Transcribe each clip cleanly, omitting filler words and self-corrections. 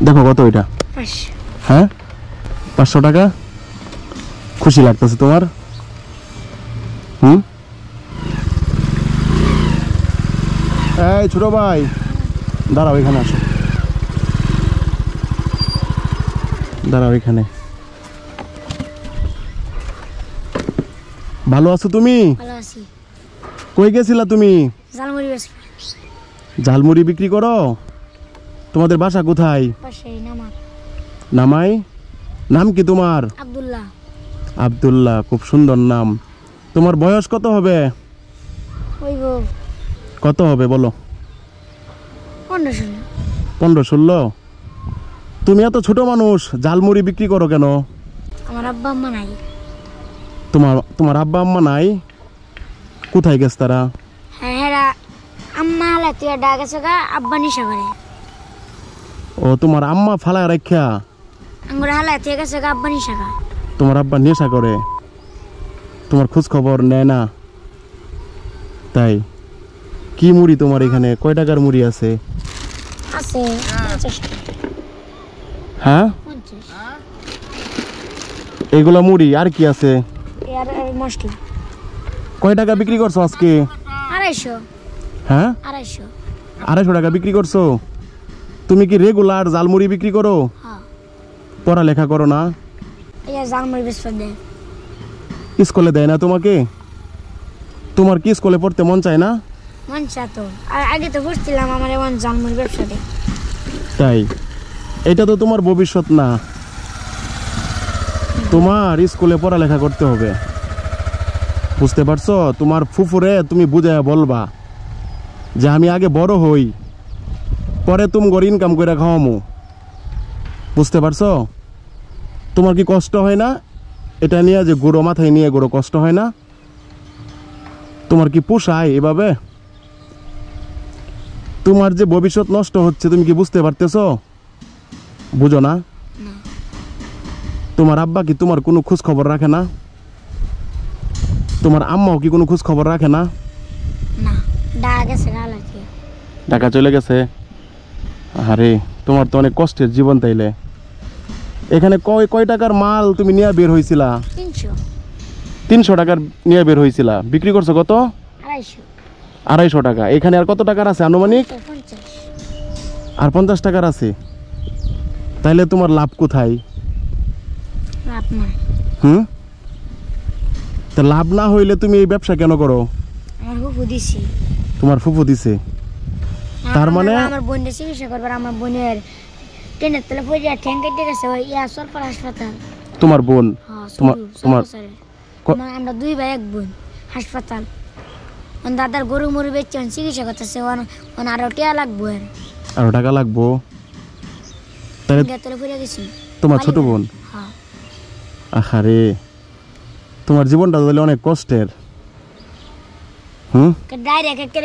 দেখো কত এটা? হ্যাঁ 500 টাকা। খুশি লাগতেছে তোমার? এই ছোট ভাই দাঁড়াও, এখানে আসো, দাঁড়াও এখানে। ভালো আছো তুমি? ভালো আছি। কই গেছিলা তুমি? ঝালমুড়ি বেচতে। ঝালমুড়ি বিক্রি করো? তোমাদের বাসা কোথায়? পাশেই নামার। নামাই? নাম কি তোমার? আব্দুল্লাহ। আব্দুল্লাহ, খুব সুন্দর নাম। তোমার বয়স কত হবে? কত হবে বলো? 15-16। তুমি এত ছোট মানুষ, ঝালমুড়ি বিক্রি করো কেন? আমার আব্বা আম্মা নাই। তোমার আব্বা আম্মা নাই? কোথায় গেছে তারা? হ্যাঁ আম্মা হালাতে ডাক গেছে গা, আব্বা নিশা করে। ও তোমার আম্মা ফালায় রাখা? আঙ্গুর হালাতে গেছে গা, আব্বা নিশা করে। তোমার আব্বা নেশা করে? তোমার খোঁজ খবর নেয় না? তাই? কি মুড়ি তোমার এখানে? কয় টাকার মুড়ি আছে? আছে 50 টাকা। হ্যাঁ 50। এগুলা মুড়ি, আর কি আছে? আর মশলা। কয় টাকা বিক্রি করছো আজকে? 250। হ্যাঁ 250। 250 টাকা বিক্রি করছো? তুমি কি রেগুলার ঝালমুড়ি বিক্রি করো? হ্যাঁ। পড়ালেখা করো না? এই ঝালমুড়ি বেচতে দেয়। স্কুলে দেয় না তোমাকে? তোমার কি স্কুলে পড়তে মন চায় না? মন চায় তো, আর আগে তো বুঝছিলাম আমার এমন ঝালমুড়ি ব্যবসা দেয়। তাই? এটা তো তোমার ভবিষ্যৎ না, তোমার স্কুলে পড়ালেখা করতে হবে, বুঝতে পারছো? তোমার ফুফুরে তুমি বুঝায় বলবা যে আমি আগে বড় হই, পরে তুমি ঘরে ইনকাম করে খাওয়ামু, বুঝতে পারছো? তোমার কি কষ্ট হয় না এটা নিয়ে, যে গুঁড়ো মাথায় নিয়ে গুঁড়ো কষ্ট হয় না? তোমার কি পোষায় এভাবে? তোমার যে ভবিষ্যৎ নষ্ট হচ্ছে তুমি কি বুঝতে পারতেছো? বুঝো না? তোমার আব্বা কি তোমার কোনো খোঁজ খবর রাখে না? তোমার আম্মাও কি কোনো খোঁজ খবর রাখে না? না, ডাক গেছে হালাতে। ঢাকা চলে গেছে? আরে তোমার তো অনেক কষ্টের জীবন তাইলে। এখানে কয় টাকার মাল তুমি নিয়ে বের হয়েছিলা? 300। 300 টাকার নিয়ে বের হয়েছিলা, বিক্রি করছো কত? 250। 250 টাকা। এখানে আর কত টাকার আছে আনুমানিক? 50। আর 50 টাকার আছে। তাইলে তোমার লাভ কোথায়? লাভ নাই। তা লাভ না হইলে তুমি এই ব্যবসা কেন করো? আমার ফুফু দিছি। তোমার ফুফু দিছে? তার মানে আমার বোনের চিকিৎসা করবার, আমার বোনের ট্রেনের তলে পড়ে ঠ্যাং কেটে গেছে ওই সরকার হাসপাতাল। তোমার বোন? তোমার আমরা 2 ভাই 1 বোন। হাসপাতাল দাদার গরু মরু বেচছে, চিকিৎসা করতেছে, আরো টাকা লাগবো। আরো টাকা লাগবো? তাহলে তলে পড়ে গেছি। তোমার ছোট বোন? হ্যাঁ। আহারে তোমার জীবনটা তাহলে অনেক কষ্টের। ডাইরেক্ট একটা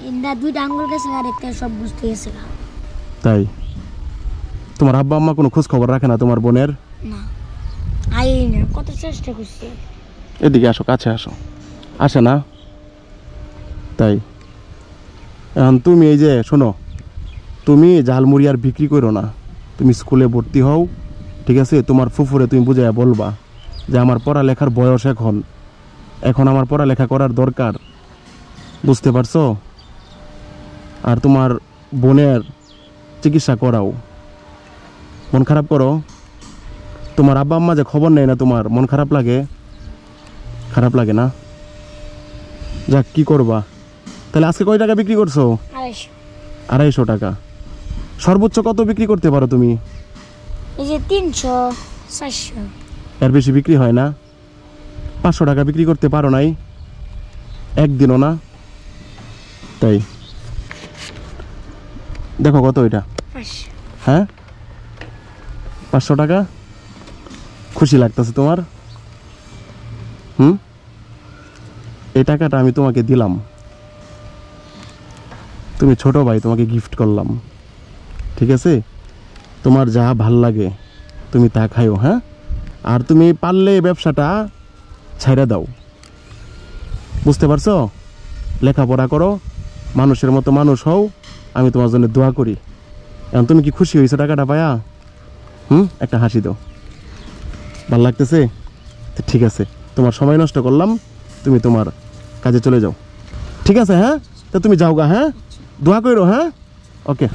ইন্দা 2টা আঙ্গুল গেছে আর একটা সব বুঝতে গেছে। তাই? তোমার আব্বা আম্মা কোনো খোঁজ খবর রাখে না তোমার বোনের? না, আই না, কত চেষ্টা করছি। এদিকে আসো, কাছে আসো। আসে না? তাই? এখন তুমি এই যে শোনো, তুমি ঝালমুড়ি আর বিক্রি করো না, তুমি স্কুলে ভর্তি হও, ঠিক আছে? তোমার ফুফুরে তুমি বুঝাইয়া বলবা যে আমার পড়ালেখার বয়স, এখন আমার পড়ালেখা করার দরকার, বুঝতে পারছো? আর তোমার বোনের চিকিৎসা করাও। মন খারাপ করো? তোমার আব্বা আম্মা যে খবর নেয় না, তোমার মন খারাপ লাগে? খারাপ লাগে না? যাক, কি করবা? তাহলে আজকে কয় টাকা বিক্রি করছো? 250। 250 টাকা। সর্বোচ্চ কত বিক্রি করতে পারো তুমি? এই যে 300 400। এর বেশি বিক্রি হয় না? 500 টাকা বিক্রি করতে পারো নাই একদিনও না? তাই? দেখো কত এটা? 500। হ্যাঁ 500 টাকা। খুশি লাগতেছে তোমার? এই টাকাটা আমি তোমাকে দিলাম, তুমি ছোট ভাই, তোমাকে গিফট করলাম, ঠিক আছে? তোমার যা ভাল লাগে তুমি তা খাইও, হ্যাঁ? আর তুমি পারলে এই ব্যবসাটা ছাইড়া দাও, বুঝতে পারছো? লেখাপড়া করো, মানুষের মতো মানুষ হও, আমি তোমার জন্য দোয়া করি। এখন তুমি কি খুশি হয়েছো টাকাটা পায়া? একটা হাসি দাও। ভাল লাগতেছে? তো ঠিক আছে, তোমার সময় নষ্ট করলাম, তুমি তোমার কাজে চলে যাও। ঠিক আছে, হ্যাঁ? তা তুমি যাও গা, হ্যাঁ? দোয়া করো, হ্যাঁ? ওকে।